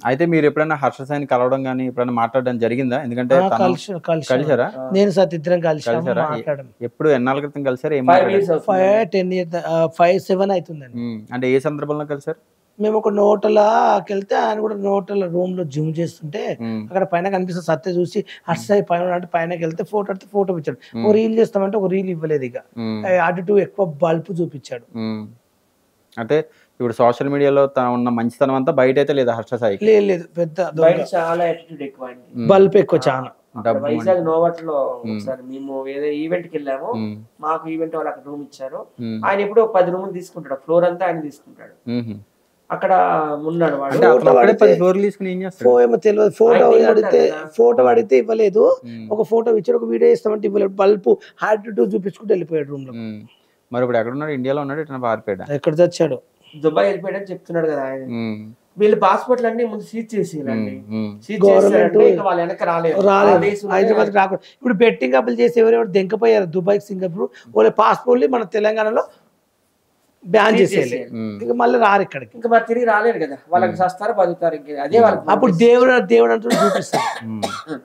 అయితే మీరు ఎప్పుడైనా హర్ష సాయిని కలవడం కానీ ఎప్పుడైనా మాట్లాడడం జరిగిందా? ఎందుకంటే కలిసారా? నేను సత్ ఇద్దరం కలిసాము, మాట్లాడాం. ఎప్పుడు ఎన్నాళ్ళ క్రితం కలిసారు? 10 years 5-7 అవుతుందండి. అంటే ఏ సందర్భంలో కలిసారు? మేము ఒక నోటలాకి వెళ్తే ఆయన కూడా నోటల రూమ్ లో జిమ్ చేస్తుంటే అక్కడ పైన కనిపిస్తే సత్య చూసి హర్ష సాయి పైన అంటే పైనకి వెళ్తే ఫోటో అంటే ఫోటో ఇచ్చాడు. ఒక రీల్ చేస్తామంటే ఒక రీల్ ఇవ్వలేదు. ఇక అటు ఎక్కువ బల్బ్ చూపించాడు. అంటే ఇప్పుడు సోషల్ మీడియాలో ఉన్న మంచితనం అంతా బయట అయితే లేదా హర్ష సాయి? లేదు, పెద్ద చాలా యాటిట్యూడ్ ఎక్కువ, బల్బ్ ఎక్కువ చాలా. వైజాగ్ నోవట్లో ఒకసారి మేము ఏదో ఈవెంట్ కి వెళ్ళాము, మాకు ఈవెంట్ వాళ్ళు అక్కడ రూమ్ ఇచ్చారు. ఆయన ఇప్పుడు 10 రూములు తీసుకుంటాడు, ఫ్లోర్ అంతా ఆయన తీసుకుంటాడు. అక్కడ ఉన్నాడు వాడు. ఫోటో అడిగితే ఇవ్వలేదు, ఒక ఫోటో ఇచ్చాడు, ఒక వీడియో ఇస్తామంటే ఇవ్వలేదు. బల్బ్ హార్ట్ చూపించుకుంటూ వెళ్ళిపోయాడు రూమ్ లో. మరి ఇప్పుడు ఎక్కడ ఉన్నాడు? ఇండియాలో ఉన్నాడు, ఇట్లా పారిపోయాడు? ఎక్కడ చచ్చాడు? దుబాయ్ వెళ్ళిపోయాడని చెప్తున్నాడు కదా ఆయన. వీళ్ళు పాస్పోర్ట్లు అన్ని ముందు సీజ్ చేసేయాలండి. వాళ్ళు వెనక రాలేదు. హైదరాబాద్ రాకూడదు. ఇప్పుడు బెట్టింగ్ అప్పులు చేసి ఎవరెవరు దెంకపోయారు దుబాయ్, సింగపూర్, వాళ్ళ పాస్పోర్ట్ మన తెలంగాణలో బ్యాన్ చేసేయాలి. ఇంకా మళ్ళీ రారు ఇక్కడికి. ఇంకా మరి తిరిగి రాలేరు కదా, వాళ్ళకి సస్తారు బతుకుతారు. అదే వాళ్ళు అప్పుడు దేవుడు అంటూ చూపిస్తారు.